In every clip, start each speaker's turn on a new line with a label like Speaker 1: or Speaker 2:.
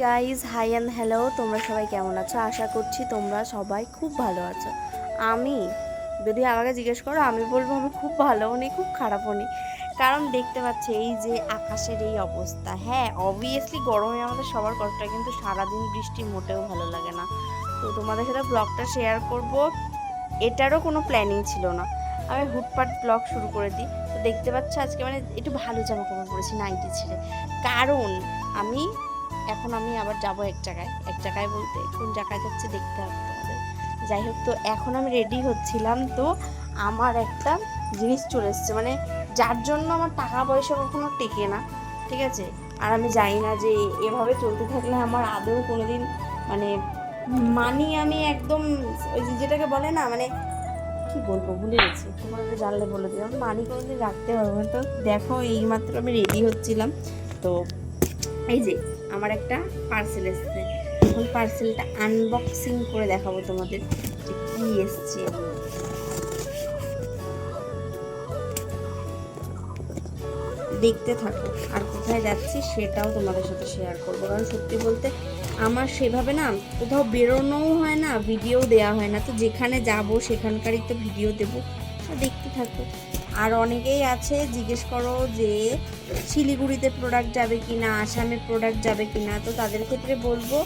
Speaker 1: Guys, high and hello. তোমরা সবাই কেমন আছো? আশা করছি তোমরা সবাই খুব ভালো আছো। আমি যদি আমাকে জিজ্ঞেস করো, আমি বলবো আমি খুব ভালোও নেই, খুব খারাপও নেই। কারণ দেখতে পাচ্ছি এই যে আকাশের এই অবস্থা। হ্যাঁ, অবভিয়াসলি গরমে আমাদের সবার কষ্ট হয়, কিন্তু সারাদিন বৃষ্টি মোটেও ভালো লাগে না। তো তোমাদের সাথে ব্লগটা শেয়ার করব। এটারও কোনো প্ল্যানিং ছিল না, আমি হুটপাট ব্লগ শুরু করে দিই। তো দেখতে পাচ্ছ আজকে মানে একটু ভালো জামা কাপড় পরেছি, নাইটি ছেড়ে। কারণ আমি আবার যাব এক জায়গায় বলতে কোন জায়গায় যাচ্ছে দেখতে হবে তোমাদের। যাই হোক, তো এখন আমি রেডি হচ্ছিলাম, তো আমার একটা জিনিস চলে এসছে, মানে যার জন্য আমার টাকা পয়সা কখনো টেকে না, ঠিক আছে? আর আমি জানি না যে এভাবে চলতে থাকলে আমার আদৌ কোনোদিন মানে আমি একদম ওই যেটাকে বলে না, মানে কি বলবো ভুলে গেছি, তোমাদের জানলে বলে দিলাম, মানি কোনোদিন রাখতে পারবো না। তো দেখো, এইমাত্র আমি রেডি হচ্ছিলাম, তো এই যে আমার একটা পার্সেল এসছে। এখন পার্সেলটা আনবক্সিং করে দেখাবো তোমাদের যে কি এসছে। দেখতে থাকো, আর কোথায় যাচ্ছি সেটাও তোমাদের সাথে শেয়ার করবো। কারণ সত্যি বলতে আমার সেভাবে না কোথাও বেরোনোও হয় না, ভিডিও দেওয়া হয় না। তো যেখানে যাব সেখানকারই তো ভিডিও দেবো, দেখতে থাকো। আর অনেকেই আছে জিজ্ঞেস করো যে শিলিগুড়িতে প্রোডাক্ট যাবে কি না, আসামে প্রোডাক্ট যাবে কি না। তো তাদের ক্ষেত্রে বলবো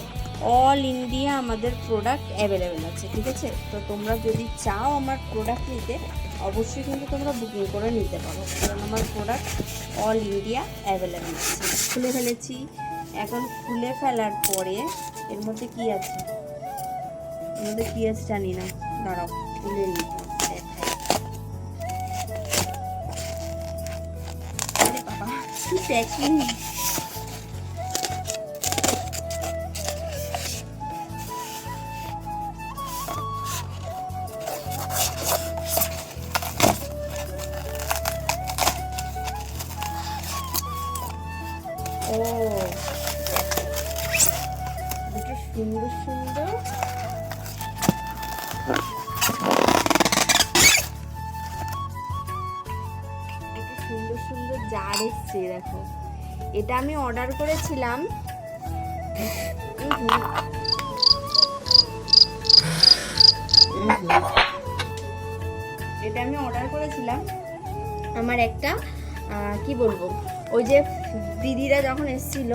Speaker 1: অল ইন্ডিয়া আমাদের প্রোডাক্ট অ্যাভেলেবেল আছে, ঠিক আছে? তো তোমরা যদি চাও আমার প্রোডাক্ট নিতে, অবশ্যই কিন্তু তোমরা বুকিং করে নিতে পারো, কারণ আমার প্রোডাক্ট অল ইন্ডিয়া অ্যাভেলেবেল আছে। খুলে ফেলেছি। এখন খুলে ফেলার পরে এর মধ্যে কি আছে, জানি না, দাঁড়াও খুলে নিই বাবা, কি প্যাকিং! ও, দুটো সুন্দর সুন্দর জার এসছে। দেখো, এটা আমি অর্ডার করেছিলাম, আমার একটা কি বলবো, ওই যে দিদিরা যখন এসেছিল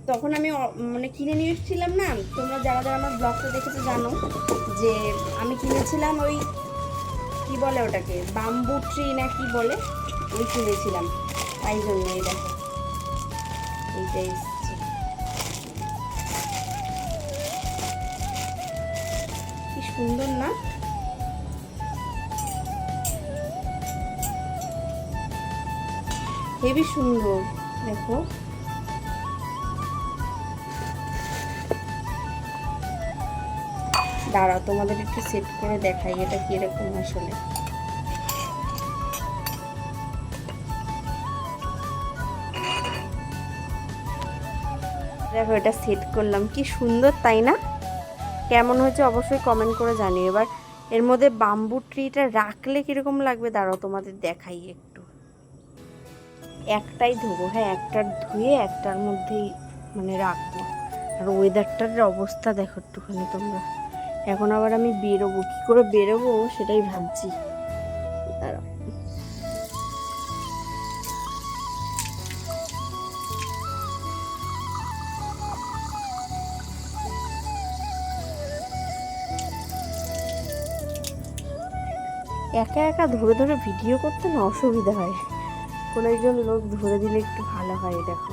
Speaker 1: তখন আমি মানে কিনে নিয়ে এসেছিলাম না। তোমরা যারা যারা আমার ব্লগটা দেখেছো জানো যে আমি কিনেছিলাম ওই কি বলে ওটাকে, বাম্বু ট্রি না কি বলে, ওই কিনেছিলাম। তাই জন্য এই দেখো এইটা এসছে। কি সুন্দর না? হেবি সুন্দর, দেখো। দাঁড়াও তোমাদের একটু সেট করে দেখাই এটা কিরকম আসলে। দেখো, এটা সেট করলাম, কি সুন্দর তাই না? কেমন হয়েছে অবশ্যই কমেন্ট করে জানিও। এবার এর মধ্যে বাম্বু ট্রিটা রাখলে কিরকম লাগবে, দাঁড়াও তোমাদের দেখাই একটু। একটাই ধোবো, হ্যাঁ একটা ধুয়ে একটার মধ্যেই মানে রাখবো। আর ওয়েদারটার অবস্থা দেখো একটুখানি তোমরা। এখন আবার আমি বেরোবো, কী করে বেরোবো সেটাই ভাবছি। দাঁড়াও, একা একা ধরে ধরে ভিডিও করতে না অসুবিধা হয়, কোনো একজন লোক ধরে দিলে একটু ভালো হয়। দেখো,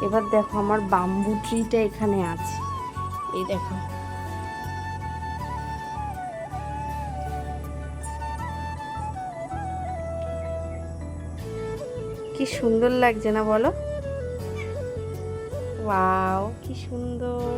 Speaker 1: এবার দেখো আমার বাম্বু ট্রিটা এখানে আছে, এই দেখো। কি সুন্দর লাগছে না বলো? ওয়াও, কি সুন্দর!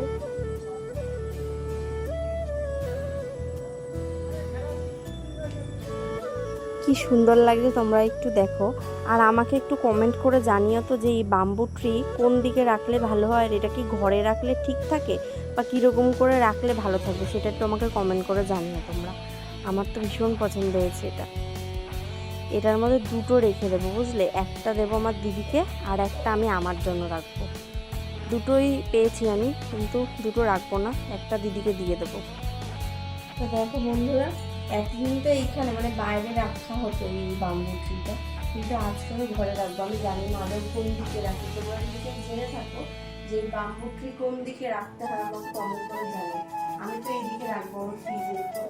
Speaker 1: কি সুন্দর লাগছে তোমরা একটু দেখো। আর আমাকে একটু কমেন্ট করে জানিও তো যে এই বাম্বু ট্রি কোন দিকে রাখলে ভালো হয়, আর এটা কি ঘরে রাখলে ঠিক থাকে বা কীরকম করে রাখলে ভালো থাকবে, সেটা একটু আমাকে কমেন্ট করে জানিও তোমরা। আমার তো ভীষণ পছন্দ হয়েছে এটা। এটার মধ্যে দুটো রেখে দেবো বুঝলে, একটা দেবো আমার দিদিকে আর একটা আমি আমার জন্য রাখবো। দুটোই পেয়েছি আমি, কিন্তু দুটো রাখবো না, একটা দিদিকে দিয়ে দেবো। তো দেখো বন্ধুরা, একদিন তো এইখানে মানে বাইরে রাখা হতো এই বাম্বু ট্রিটা, কিন্তু আজকে আমি ঘরে রাখবো। আমি জানি না আদৌ কোন দিকে রাখি, তোমরা যদি জেনে থাকো যে বাম্বু ট্রি কোন দিকে রাখতে হয় আমাকে কমেন্ট করে জানো। আমি তো এইদিকে রাখবো আমার ফ্রিজের উপর।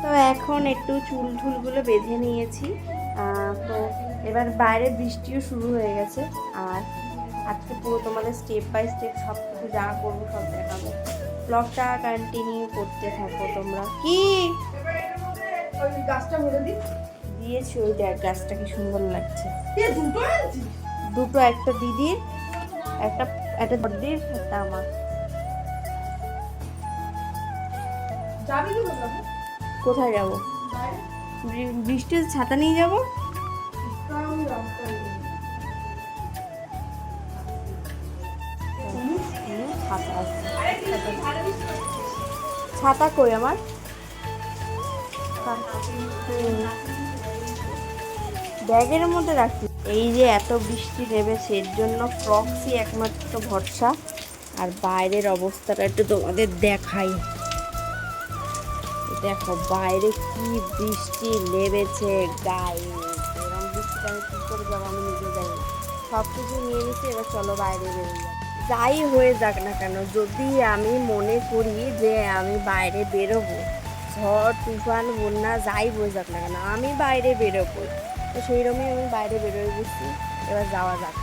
Speaker 1: তো এখন একটু চুল ঠুলগুলো বেঁধে নিয়েছি। তো এবার বাইরে বৃষ্টিও শুরু হয়ে গেছে, আর আজকে পুরো তোমাদের স্টেপ বাই স্টেপ সব কিছু যা করবো সব দেখাবো। ব্লগটা কন্টিনিউ করতে থাকো তোমরা। কি গাছটা বলে দিয়েছি, ওই দেখ গাছটা কি সুন্দর লাগছে। দুটো, একটা দিদির, একটা একটা বড়দির, একটা আমার। কোথায় যাবো? বৃষ্টির ছাতা নিয়ে যাবো। ছাতা কই আমার? ব্যাগের মধ্যে রাখি। এই যে এত বৃষ্টি নেমেছে, এর জন্য ফ্রক্সই একমাত্র ভরসা। আর বাইরের অবস্থাটা একটু তোমাদের দেখাই। দেখো বাইরে কি বৃষ্টি নেমেছে গায়ে। এরকম বৃষ্টিটা আমি কী করে যাবো আমি নিজে জানি না। সব কিছু নিয়ে নিচ্ছি, এবার চলো বাইরে বেরোই। যাই হয়ে যাক না কেন, যদি আমি মনে করি যে আমি বাইরে বেরোবো, ঝড় তুফান বন্যা যাই হয়ে যাক না কেন, আমি বাইরে বেরোবো। তো সেই রকমই আমি বাইরে বেরোয় গেছি। এবার যাওয়া যাক।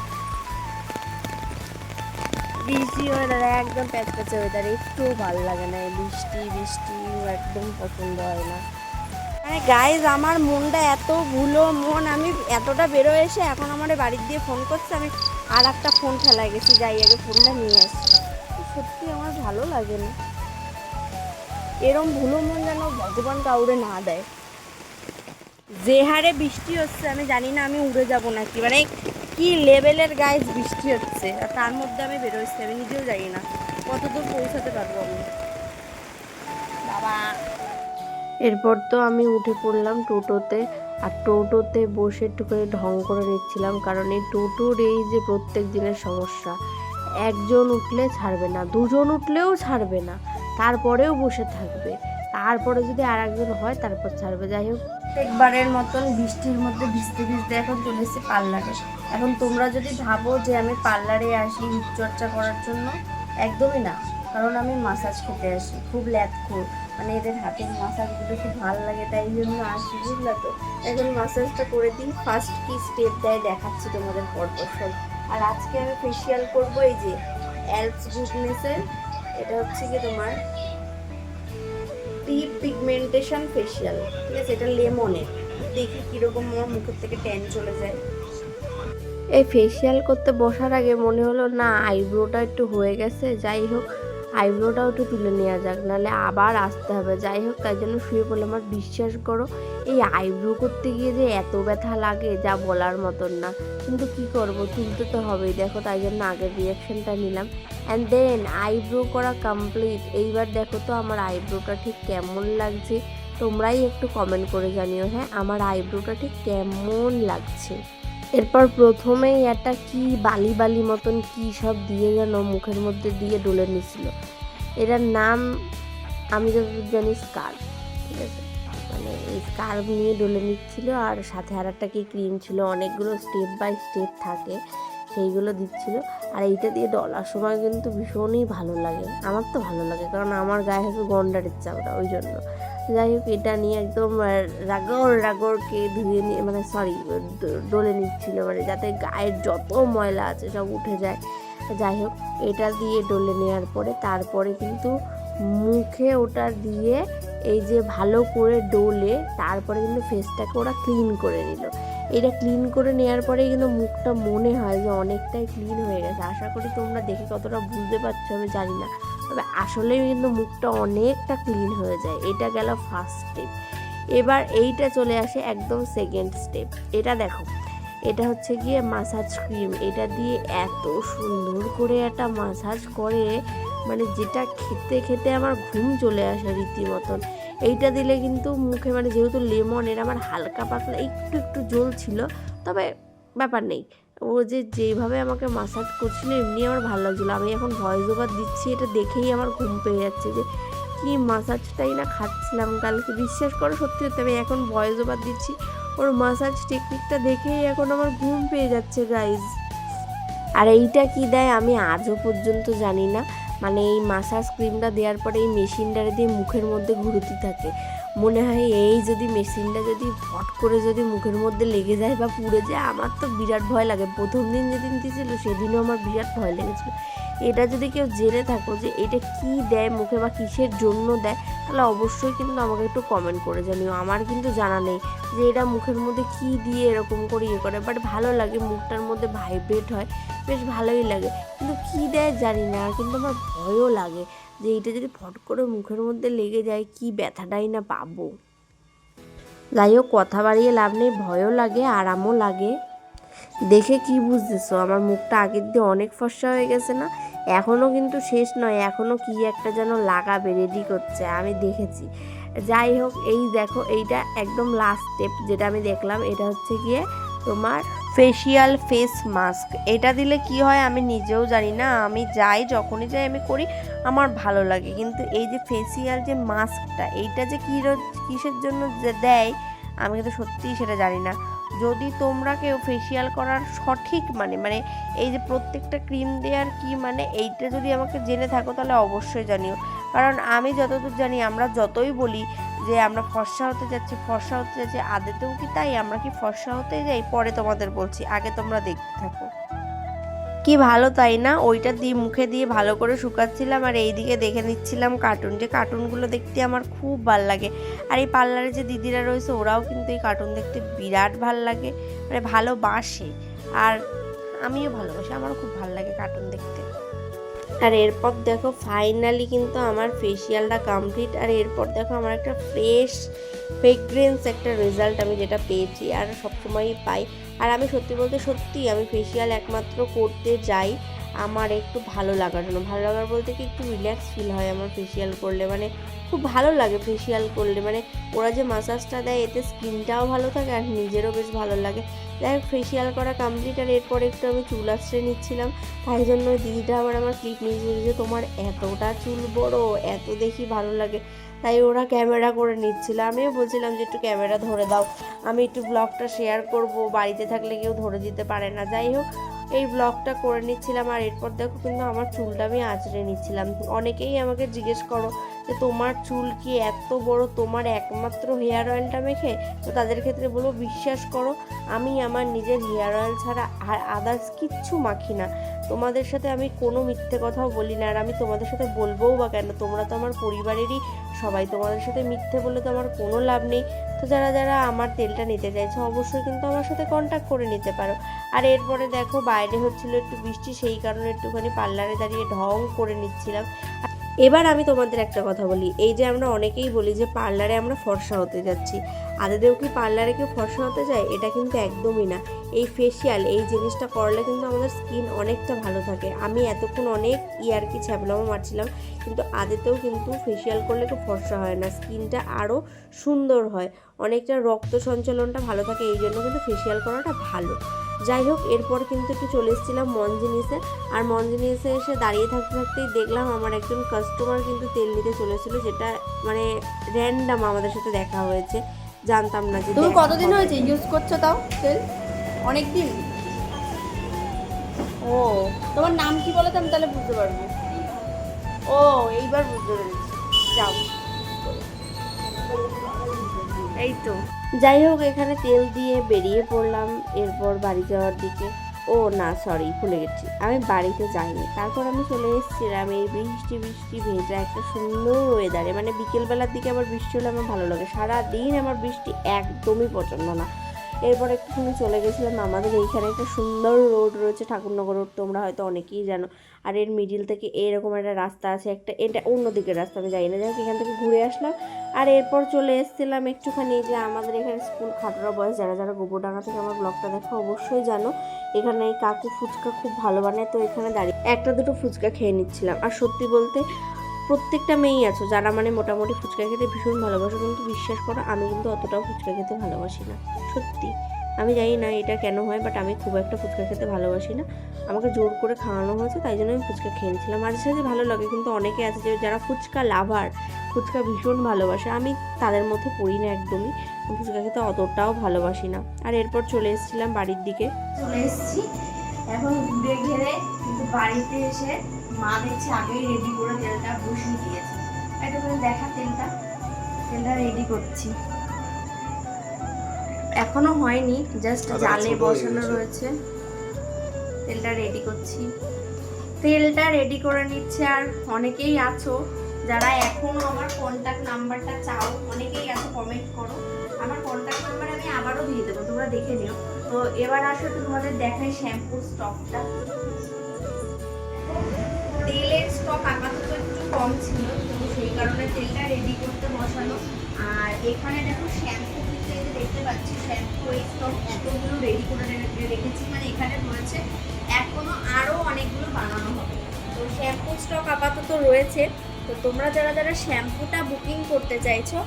Speaker 1: বৃষ্টি ওয়েদার একদম প্যাচপ্যাচে ওয়েদার, একটুও ভালো লাগে না। বৃষ্টি একদম পছন্দ হয় না। মানে গাইজ আমার মনটা এত ভুলো মন, আমি এতটা বেরো এসে এখন আমার বাড়ির দিয়ে ফোন করছে, আমি আর একটা ফোন ফেলায় গেছি, যাই আগে ফোনটা নিয়ে আসছি। সত্যি আমার ভালো লাগে না, এরম ভুলো মন যেন ভগবান কাউরে না দেয়। যে হারে বৃষ্টি হচ্ছে আমি জানি না আমি উড়ে যাব নাকি, মানে কি লেভেলের গায়ে বৃষ্টি হচ্ছে, আর তার মধ্যে আমি বেরোচ্ছি, আমি নিজেও জানি না কতদূর পৌঁছাতে পারবো আমি। বাবা, এরপর তো আমি উঠে পড়লাম টোটোতে, আর টোটোতে বসে একটু করে ঢং করে নিচ্ছিলাম, কারণ এই টোটোর এই যে প্রত্যেক দিনের সমস্যা, একজন উঠলে ছাড়বে না, দুজন উঠলেও ছাড়বে না, তারপরেও বসে থাকবে, তারপরে যদি আর একজন হয় তারপর ছাড়বে। যাই হোক, প্রত্যেকবারের মতন বৃষ্টির মধ্যে ভিজতে ভিজতে এখন চলে এসেছি পার্লারে। এখন তোমরা যদি ভাবো যে আমি পার্লারে আসি রূপচর্চা করার জন্য, একদমই না, কারণ আমি মাসাজ খেতে আসি। খুব ল্যাথখোর, মানে এদের হাতের মাসাজগুলো খুব ভালো লাগে, তাই জন্য আসি, বুঝলা তো। এখন মাসাজটা করে দিই, ফার্স্ট কি স্টেপ দেয় দেখাচ্ছি তোমাদের পরপর সব। আর আজকে আমি ফেসিয়াল করবো এই যে অ্যালপস গুডনেসের, এটা হচ্ছে কি তোমার ডিপ পিগমেন্টেশন ফেসিয়াল, ঠিক আছে। এটা লেমনের, দেখি কীরকম আমার মুখের থেকে ট্যান চলে যায়। এই ফেসিয়াল করতে বসার আগে মনে হলো না আইব্রোটা একটু হয়ে গেছে, যাই হোক আইব্রোটাও একটু তুলে নেওয়া যাক, নাহলে আবার আসতে হবে। যাই হোক, তাই জন্য শুয়ে পড়লাম। আমার বিশ্বাস করো এই আইব্রো করতে গিয়ে যে এত ব্যথা লাগে যা বলার মতন না, কিন্তু কি করব, তুলতে তো হবেই। দেখো, তাই জন্য আগের রিয়াকশনটা নিলাম। অ্যান্ড দেন আইব্রো করা কমপ্লিট। এইবার দেখো তো আমার আইব্রোটা ঠিক কেমন লাগছে, তোমরাই একটু কমেন্ট করে জানিও। হ্যাঁ, আমার আইব্রোটা ঠিক কেমন লাগছে। এরপর প্রথমেই একটা কি বালি বালি মতন কি সব দিয়ে যেন মুখের মধ্যে দিয়ে ডলে নিছিল, এটার নাম আমি যতদূর জানি স্কার্ফ, ঠিক আছে। মানে এই স্কার্ফ নিয়ে ডলে নিচ্ছিল, আর সাথে আর একটা কি ক্রিম ছিল, অনেকগুলো স্টেপ বাই স্টেপ থাকে সেইগুলো দিচ্ছিল। আর এইটা দিয়ে ডলার সময় কিন্তু ভীষণই ভালো লাগে, আমার তো ভালো লাগে, কারণ আমার গায়ে হচ্ছে গন্ডারের চামড়া, ওই জন্য। যাই হোক, এটা নিয়ে একদম রাগরকে ধুয়ে নিয়ে, মানে সরি ডলে নিচ্ছিল, মানে যাতে গায়ের যত ময়লা আছে সব উঠে যায়। যাই হোক, এটা দিয়ে ডলে নেওয়ার পরে তারপরে কিন্তু মুখে ওটা দিয়ে এই যে ভালো করে ডলে তারপরে কিন্তু ফেসটাকে ওরা ক্লিন করে নিল। এটা ক্লিন করে নেওয়ার পরে কিন্তু মুখটা মনে হয় যে অনেকটাই ক্লিন হয়ে গেছে। আশা করি তোমরা দেখে কতটা বুঝতে পারছো আমি জানি না, তবে আসলেই কিন্তু মুখটা অনেকটা ক্লিন হয়ে যায়। এটা গেল ফার্স্ট স্টেপ। এবার এইটা চলে আসে একদম সেকেন্ড স্টেপ। এটা দেখো, এটা হচ্ছে গিয়ে মাসাজ ক্রিম, এটা দিয়ে এত সুন্দর করে একটা মাসাজ করে,
Speaker 2: মানে যেটা খেতে খেতে আমার ঘুম চলে আসে রীতিমতন। এইটা দিলে কিন্তু মুখে মানে যেহেতু লেমনের আমার হালকা পাতলা একটু একটু জল ছিল, তবে ব্যাপার নেই। ও যেইভাবে আমাকে মাসাজ করছিল এমনি আমার ভালো লাগছিলো। আমি এখন ভয়েস ওভার দিচ্ছি, এটা দেখেই আমার ঘুম পেয়ে যাচ্ছে যে কি মাসাজটাই না খাচ্ছিলাম কালকে। বিশ্বাস করো সত্যি সত্যি আমি এখন ভয়েস ওভার দিচ্ছি, ওর মাসাজ টেকনিকটা দেখেই এখন আমার ঘুম পেয়ে যাচ্ছে গাইজ। আর এইটা কি দেয় আমি আজও পর্যন্ত জানি না। মানে এই মাসাজ ক্রিমটা দেওয়ার পরে এই মেশিনটারে দিয়ে মুখের মধ্যে ঘুরতে থাকে। মনে হয় এই যদি মেশিনটা যদি ফট করে যদি মুখের মধ্যে লেগে যায় বা পুড়ে যায়, আমার তো বিরাট ভয় লাগে। প্রথম দিন যেদিন দিয়েছিল সেদিনও আমার বিরাট ভয় লেগেছিলো। এটা যদি কেউ জেনে থাকো যে এটা কি দেয় মুখে বা কিসের জন্য দেয়, তাহলে অবশ্যই কিন্তু আমাকে একটু কমেন্ট করে জানিও। আমার কিন্তু জানা নেই যে এটা মুখের মধ্যে কি দিয়ে এরকম করে ইয়ে করে, বাট ভালো লাগে, মুখটার মধ্যে ভাইব্রেট হয়, বেশ ভালোই লাগে। কিন্তু কী দেয় জানি না, কিন্তু আমার ভয়ও লাগে যে এইটা যদি ফট করে মুখের মধ্যে লেগে যায় কি ব্যথাটাই না পাবো। যাই হোক, কথা বাড়িয়ে লাভ নেই, ভয়ও লাগে আরামও লাগে। দেখে কি বুঝতেছো আমার মুখটা আগের দিয়ে অনেক ফর্সা হয়ে গেছে না? এখনও কিন্তু শেষ নয়, এখনও কি একটা যেন লাগাবে, রেডি করছে, আমি দেখেছি। যাই হোক, এই দেখো এইটা একদম লাস্ট স্টেপ যেটা আমি দেখলাম, এটা হচ্ছে গিয়ে তোমার ফেসিয়াল ফেস মাস্ক। এটা দিলে কি হয় আমি নিজেও জানি না, আমি যাই যখনই যাই আমি করি, আমার ভালো লাগে। কিন্তু এই যে ফেসিয়াল যে মাস্কটা, এইটা যে কিসের জন্য যে দেয় আমি কিন্তু সত্যিই সেটা জানি না। যদি তোমরা কেউ ফেসিয়াল করার সঠিক মানে এই যে প্রত্যেকটা ক্রিম দেওয়ার কি মানে এইটা যদি আমাকে জেনে থাকো তাহলে অবশ্যই জানিও। কারণ আমি যতদূর জানি, আমরা যতই বলি যে আমরা ফর্সা হতে যাচ্ছি আদতেও কি তাই? আমরা কি ফর্সা হতে যাই? পরে তোমাদের বলছি, আগে তোমরা দেখতে থাকো। কি ভালো তাই না? ওইটা দিয়ে মুখে দিয়ে ভালো করে শুকাচ্ছিলাম আর এইদিকে দেখে নিচ্ছিলাম কার্টুন। যে কার্টুনগুলো দেখতে আমার খুব ভাল লাগে। আর এই পার্লারে যে দিদিরা রয়েছে ওরাও কিন্তু এই কার্টুন দেখতে বিরাট ভাল লাগে, মানে ভালোবাসে। আর আমিও ভালোবাসি, আমারও খুব ভাল লাগে কার্টুন দেখতে। আর এরপর দেখো ফাইনালি কিন্তু আমার ফেসিয়ালটা কমপ্লিট। আর এরপর দেখো আমার একটা ফ্রেগরেন্স একটা রেজাল্ট আমি যেটা পেয়েছি আর সবসময়ই পাই। আর আমি সত্যি বলতে আমি ফেসিয়াল একমাত্র করতে যাই আমার একটু ভালো লাগার জন্য। ভালো লাগার বলতে কি, একটু রিল্যাক্স ফিল হয় আমার ফেসিয়াল করলে, মানে খুব ভালো লাগে ফেসিয়াল করলে। মানে ওরা যে মাসাজটা দেয় এতে স্কিনটাও ভালো থাকে আর নিজেরও বেশ ভালো লাগে। যাই হোক, ফেসিয়াল করা কমপ্লিট। আর এরপর একটু আমি চুল আঁচড়ে নিচ্ছিলাম, তাই জন্য দিদিটা আবার আমার ক্লিপ নিয়েছিল যে তোমার এতটা চুল বড়, এত দেখি ভালো লাগে। তাই ওরা ক্যামেরা করে নিচ্ছিল, আমিও বলছিলাম যে একটু ক্যামেরা ধরে দাও, আমি একটু ব্লগটা শেয়ার করব, বাড়িতে থাকলে কেউ ধরে দিতে পারে না। যাই হোক, এই ব্লগটা করে নিচ্ছিলাম। আর এরপর দেখো কিন্তু আমার চুলটা আমি আঁচড়ে নিচ্ছিলাম। অনেকেই আমাকে জিজ্ঞেস করো যে তোমার চুল কি এত বড় তোমার একমাত্র হেয়ার অয়েলটা মেখে? তো তাদের ক্ষেত্রে বলবো, বিশ্বাস করো আমি আমার নিজের হেয়ার অয়েল ছাড়া আর আদার্স কিচ্ছু মাখি না। তোমাদের সাথে আমি কোনো মিথ্যে কথাও বলি না, আর আমি তোমাদের সাথে বলবোও বা কেন? তোমরা তো আমার পরিবারেরই সবাই, তোমাদের সাথে মিথ্যে বলে তো আমার কোনো লাভ নেই। তো যারা যারা আমার তেলটা নিতে চাইছো অবশ্যই কিন্তু আমার সাথে কন্ট্যাক্ট করে নিতে পারো। আর এরপরে দেখো বাইরে হচ্ছিল একটু বৃষ্টি, সেই কারণে একটুখানি পার্লারে দাঁড়িয়ে ঢং করে নিচ্ছিলাম। এবার আমি তোমাদের একটা কথা বলি, এই যে আমরা অনেকেই বলি যে পার্লারে আমরা ফর্সা হতে যাচ্ছি, আদেও কি পার্লারে কেউ ফর্সা হতে যায়? এটা কিন্তু একদমই না। এই ফেসিয়াল এই জিনিসটা করলে কিন্তু আমাদের স্কিন অনেকটা ভালো থাকে। আমি এতক্ষণ অনেক ইয়ার্কি ছ্যাবলামো মারছিলাম, কিন্তু আদেতেও কিন্তু ফেসিয়াল করলে কেউ ফর্সা হয় না, স্কিনটা আরও সুন্দর হয়, অনেকটা রক্ত সঞ্চালনটা ভালো থাকে, এই জন্য কিন্তু ফেসিয়াল করাটা ভালো। যাই হোক, এরপর কিন্তু একটু চলে এসেছিলাম মনজিনিসে। আর মনজিনিসে এসে দাঁড়িয়ে থাকতেই দেখলাম আমার একজন কাস্টমার কিন্তু তেল নিতে চলেছিলো, যেটা মানে র্যান্ডাম আমাদের সাথে দেখা হয়েছে, জানতাম না যে।
Speaker 3: তুমি কতদিন হয়েছে ইউজ করছো তাও তেল? অনেক দিন।
Speaker 1: ও,
Speaker 3: তোমার নাম কি বলে তো আমি তাহলে বুঝতে পারবো।
Speaker 1: ও এইবার বুঝতে পেরেছি, যাও। এই তো, যাই হোক, এখানে তেল দিয়ে বেরিয়ে পড়লাম এরপর বাড়ি যাওয়ার দিকে। ও না, সরি, ভুলে গেছি, আমি বাড়িতে যাইনি। তারপর আমি চলে এসেছিলাম এই বৃষ্টি ভেজা একটা সুন্দর ওয়েদারে। মানে বিকেলবেলার দিকে আমার বৃষ্টি হলে আমার ভালো লাগে, সারাদিন আমার বৃষ্টি একদমই পছন্দ না।
Speaker 2: এরপর একটুখানি চলে গেছিলাম আমাদের এইখানে একটা সুন্দর রোড রয়েছে, ঠাকুরনগর রোড, তোমরা হয়তো অনেকেই জানো। আর এর মিডিল থেকে এরকম একটা রাস্তা আছে, একটা এটা অন্যদিকের রাস্তা, আমি জানি না, যাই হোক এখান থেকে ঘুরে আসলাম। আর এরপর চলে এসেছিলাম একটুখানি যে আমাদের এখানে স্কুল খাটুরা বয়স, যারা যারা গোবরডাঙ্গা থেকে আমার ব্লগটা দেখো অবশ্যই জানো, এখানে এই কাকু ফুচকা খুব ভালো বানায়। তো এখানে দাঁড়িয়ে একটা দুটো ফুচকা খেয়ে নিচ্ছিলাম। আর সত্যি বলতে প্রত্যেকটা মেয়েই আছো যারা মানে মোটামুটি ফুচকা খেতে ভীষণ ভালোবাসো, কিন্তু বিশ্বাস করো আমি কিন্তু অতটাও ফুচকা খেতে ভালোবাসি না। সত্যি আমি জানি না এটা কেন হয়, বাট আমি খুব একটা ফুচকা খেতে ভালোবাসি না। আমাকে জোর করে খাওয়ানো হয়েছে, তাই জন্য আমি ফুচকা খেয়ে নিচ্ছিলাম। মাঝে সাঝে ভালো লাগে, কিন্তু অনেকে আছে যে যারা ফুচকা লাভার, ফুচকা ভীষণ ভালোবাসে, আমি তাদের মধ্যে পড়ি না একদমই। ফুচকা খেতে অতটাও ভালোবাসি না। আর এরপর চলে এসেছিলাম বাড়ির দিকে।
Speaker 1: চলে এসেছি এখন ঘুরে ঘেরে, কিন্তু বাড়িতে এসে মা দেখছে আগেই রেডি করে তেলটা বসিয়ে দিয়েছে। একটুখানি দেখা তেলটা রেডি করছি, এখনো হয়নি, জাস্ট জালে বসানো রয়েছে। তেলটা রেডি করছি, তেলটা রেডি করে নিচ্ছে। আর অনেকেই আছো যারা এখনো আমার কন্ট্যাক্ট নাম্বারটা চাও, অনেকেই আছো, কমেন্ট করো। আমার কন্ট্যাক্ট নাম্বার আমি আবারও দিয়ে দেবো, তোমরা দেখে নিও। তো এবার আসো তোমাদের দেখাই শ্যাম্পুর স্টকটা। তেলের স্টক আপাতত একটু কম ছিল, তো সেই কারণে তেলটা রেডি করতে বসানো। আর এখানে দেখো শ্যাম্পু কিন্তু এই যে দেখতে পাচ্ছি, শ্যাম্পু এই স্টক এতগুলো রেডি করে রেখেছি, মানে এখানে রয়েছে এখনো আরও অনেকগুলো বানানো হবে। তো শ্যাম্পু স্টক আপাতত রয়েছে। তো তোমরা যারা যারা শ্যাম্পুটা বুকিং করতে চাইছো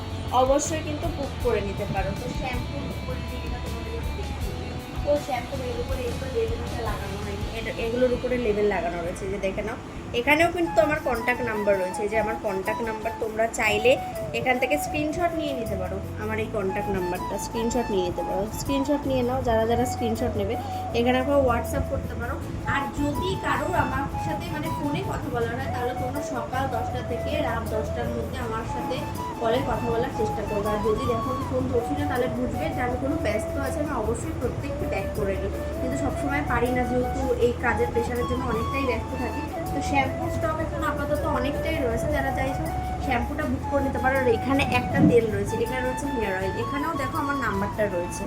Speaker 1: অবশ্যই কিন্তু বুক করে নিতে পারো। তো শ্যাম্পু বুক করে নিয়ে এটা তোমাদের একটু দেখিয়ে দিই। তো শ্যাম্পুর এর উপরে এগুলো লেবেলটা লাগানো হয়নি, এগুলোর উপরে লেবেল লাগানো রয়েছে, যে দেখে নাও। এখানেও কিন্তু আমার কন্ট্যাক্ট নাম্বার রয়েছে, যে আমার কন্ট্যাক্ট নাম্বার, তোমরা চাইলে এখান থেকে স্ক্রিনশট নিয়ে নিতে পারো। আমার এই কন্ট্যাক্ট নাম্বারটা স্ক্রিনশট নিয়ে নিতে পারো, স্ক্রিনশট নিয়ে নাও। যারা যারা স্ক্রিনশট নেবে এখানে আপনারা হোয়াটসঅ্যাপ করতে পারো। আর যদি কারোর আমার সাথে মানে ফোনে কথা বলার হয়, তাহলে তোমরা সকাল 10টা থেকে রাত 10টার মধ্যে আমার সাথে কলে কথা বলার চেষ্টা করবে। আর যদি দেখো ফোন ধরছি না, তাহলে বুঝবে যে আমি কোনো ব্যস্ত আছে, আমি অবশ্যই প্রত্যেককে ব্যাক করে নিই, কিন্তু সবসময় পারি না, যেহেতু এই কাজের প্রেশারের জন্য অনেকটাই ব্যস্ত থাকি। তো শ্যাম্পু স্টক এখন আপাতত অনেকটাই রয়েছে, যারা চাইছো শ্যাম্পুটা বুক করে নিতে পারো। আর এখানে একটা তেল রয়েছে, এখানে রয়েছে হেয়ার অয়েল, এখানেও দেখো আমার নাম্বারটা রয়েছে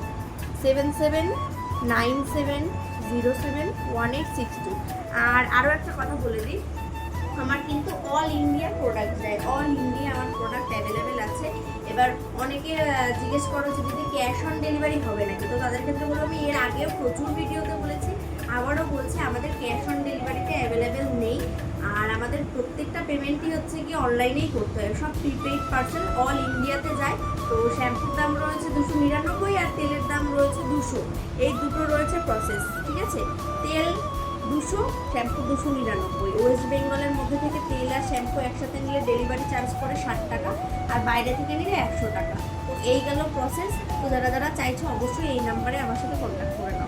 Speaker 1: 7797071862। আর আরও একটা কথা বলে দিই, আমার কিন্তু অল ইন্ডিয়া প্রোডাক্ট দেয়, অল ইন্ডিয়া আমার প্রোডাক্ট অ্যাভেলেবেল আছে। এবার অনেকে জিজ্ঞেস করো যে দিদি ক্যাশ অন ডেলিভারি হবে নাকি, তো তাদের ক্ষেত্রে বলো, আমি এর আগেও প্রচুর ভিডিওতে বলেছি, আবারও বলছি, আমাদের ক্যাশ অন ডেলিভারিটা অ্যাভেলেবেল নেই। আর আমাদের প্রত্যেকটা পেমেন্টই হচ্ছে কি অনলাইনেই করতে হয়, সব প্রিপেইড পার্সেল অল ইন্ডিয়াতে যায়। তো শ্যাম্পুর দাম রয়েছে 299 আর তেলের দাম রয়েছে 200, এই দুটো রয়েছে প্রসেস, ঠিক আছে। তেল 200, শ্যাম্পু 299। ওয়েস্ট বেঙ্গলের মধ্যে থেকে তেল আর শ্যাম্পু একসাথে নিলে ডেলিভারি চার্জ করে 60 টাকা, আর বাইরে থেকে নিলে 100 টাকা। তো এই গেল প্রসেস। তো যারা যারা চাইছো অবশ্যই এই নাম্বারে আমার সাথে কন্ট্যাক্ট করে নাও।